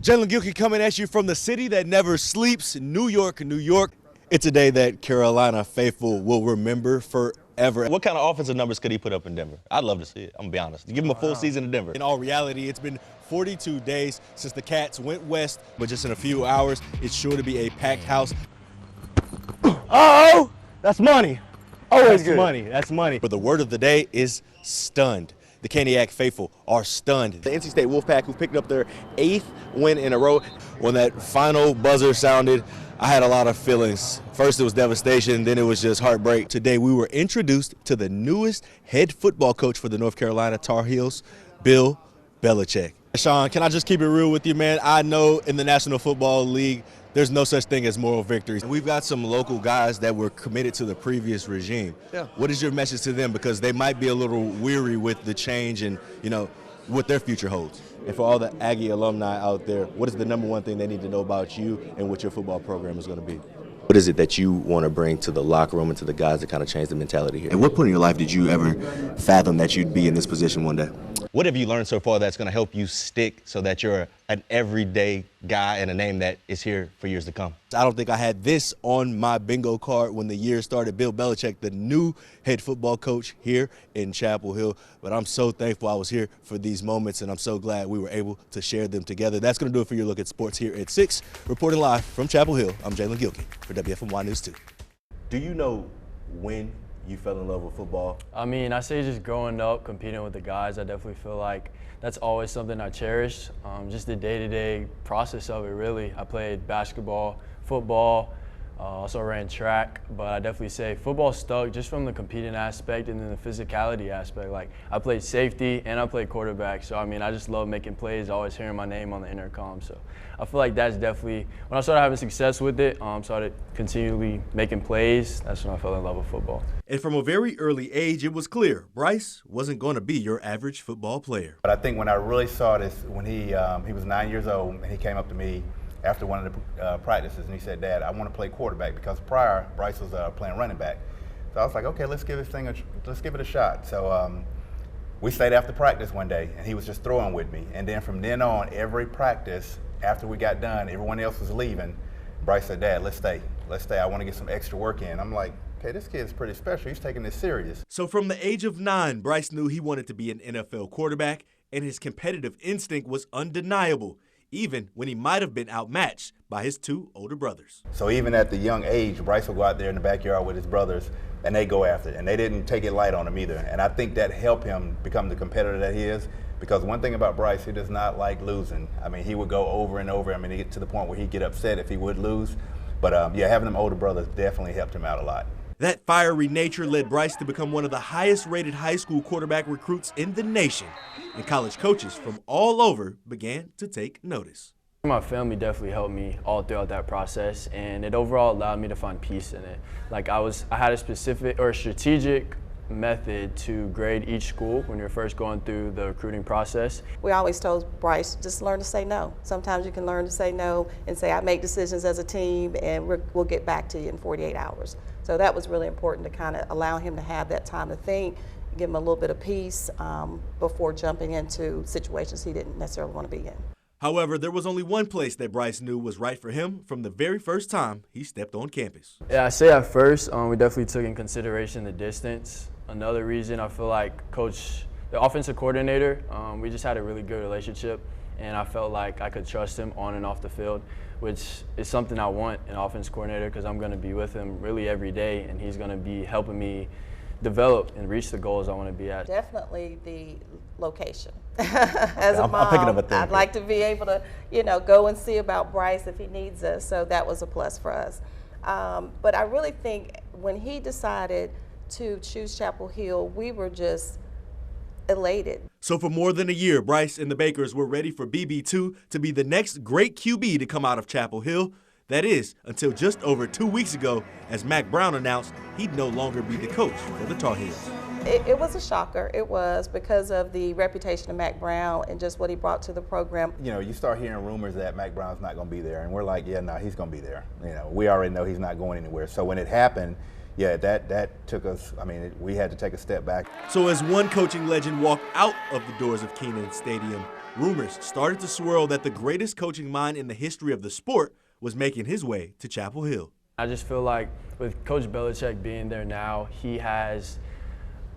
Jaelen Gilkey coming at you from the city that never sleeps, New York, New York. It's a day that Carolina faithful will remember forever. What kind of offensive numbers could he put up in Denver? I'd love to see it. I'm gonna be honest. Give him a full season in Denver. In all reality, it's been 42 days since the Cats went west, but just in a few hours, it's sure to be a packed house. Oh, that's money. Always good. Money. That's money. But the word of the day is stunned. The Caniac faithful are stunned. The NC State Wolfpack, who picked up their 8th win in a row, when that final buzzer sounded, I had a lot of feelings. First it was devastation, then it was just heartbreak. Today we were introduced to the newest head football coach for the North Carolina Tar Heels, Bill Belichick. Sean, can I just keep it real with you, man? I know in the National Football League, there's no such thing as moral victories. We've got some local guys that were committed to the previous regime. Yeah. What is your message to them? Because they might be a little weary with the change and, what their future holds. And for all the Aggie alumni out there, what is the number one thing they need to know about you and what your football program is going to be? What is it that you want to bring to the locker room and to the guys that kind of change the mentality here? At what point in your life did you ever fathom that you'd be in this position one day? What have you learned so far that's going to help you stick so that you're an everyday guy and a name that is here for years to come? I don't think I had this on my bingo card when the year started. Bill Belichick, the new head football coach here in Chapel Hill. But I'm so thankful I was here for these moments, and I'm so glad we were able to share them together. That's going to do it for your look at sports here at 6. Reporting live from Chapel Hill, I'm Jaelen Gilkey for WFMY News 2. Do you know when you fell in love with football? I mean, I say just growing up, competing with the guys, I definitely feel like that's always something I cherish. Just the day-to-day process of it, really. I played basketball, football, also ran track, but I definitely say football stuck just from the competing aspect and then the physicality aspect. Like, I played safety and I played quarterback, so I mean, I just love making plays, always hearing my name on the intercom. So I feel like that's definitely, when I started having success with it, started continually making plays, that's when I fell in love with football. And from a very early age, it was clear Bryce wasn't going to be your average football player. But I think when I really saw this, when he was 9 years old and he came up to me after one of the practices and he said, "Dad, I want to play quarterback," because prior Bryce was playing running back. So I was like, "Okay, let's give it a shot." So we stayed after practice one day and he was just throwing with me. And then from then on, every practice after we got done, everyone else was leaving. Bryce said, "Dad, let's stay. I want to get some extra work in." I'm like, okay, this kid's pretty special. He's taking this serious. So from the age of 9, Bryce knew he wanted to be an NFL quarterback, and his competitive instinct was undeniable, even when he might have been outmatched by his 2 older brothers. So even at the young age, Bryce will go out there in the backyard with his brothers, and they go after it. And they didn't take it light on him either. And I think that helped him become the competitor that he is. Because one thing about Bryce, he does not like losing. I mean, he would go over and over. I mean, he get to the point where he'd get upset if he would lose. But yeah, having them older brothers definitely helped him out a lot. That fiery nature led Bryce to become one of the highest-rated high school quarterback recruits in the nation, and college coaches from all over began to take notice. My family definitely helped me all throughout that process, and it overall allowed me to find peace in it. Like I had a specific or strategic method to grade each school when you're first going through the recruiting process. We always told Bryce, just learn to say no. Sometimes you can learn to say no and say, I make decisions as a team and we'll get back to you in 48 hours. So that was really important to kind of allow him to have that time to think, give him a little bit of peace before jumping into situations he didn't necessarily want to be in. However, there was only one place that Bryce knew was right for him from the very first time he stepped on campus. Yeah, I say at first, we definitely took in consideration the distance. Another reason I feel like the offensive coordinator, we just had a really good relationship, and I felt like I could trust him on and off the field, which is something I want in an offense coordinator because I'm going to be with him really every day, and he's going to be helping me develop and reach the goals I want to be at. Definitely the location. As a mom, I'm picking up a thing. I'd like to be able to, go and see about Bryce if he needs us, so that was a plus for us. But I really think when he decided to choose Chapel Hill, we were just elated. So for more than a year, Bryce and the Bakers were ready for BB2 to be the next great QB to come out of Chapel Hill. That is, until just over 2 weeks ago, as Mack Brown announced he'd no longer be the coach for the Tar Heels. It was a shocker. It was because of the reputation of Mack Brown and just what he brought to the program. You start hearing rumors that Mack Brown's not going to be there, and we're like, yeah, no, he's going to be there. We already know he's not going anywhere. So when it happened, yeah, that took us, we had to take a step back. So as one coaching legend walked out of the doors of Kenan Stadium, rumors started to swirl that the greatest coaching mind in the history of the sport was making his way to Chapel Hill. I just feel like with Coach Belichick being there now, he has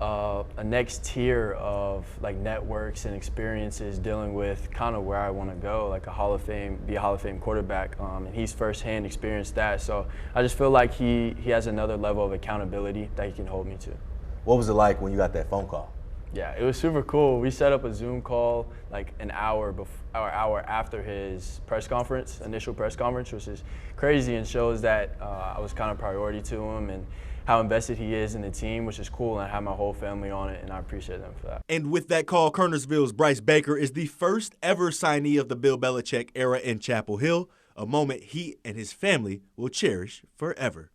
a next tier of like networks and experiences dealing with kind of where I want to go, like be a Hall of Fame quarterback, and he's firsthand experienced that. So I just feel like he has another level of accountability that he can hold me to. What was it like when you got that phone call? Yeah, it was super cool. We set up a Zoom call like an hour after his initial press conference, which is crazy and shows that I was kind of priority to him and how invested he is in the team, which is cool, and I have my whole family on it, and I appreciate them for that. And with that call, Kernersville's Bryce Baker is the first ever signee of the Bill Belichick era in Chapel Hill, a moment he and his family will cherish forever.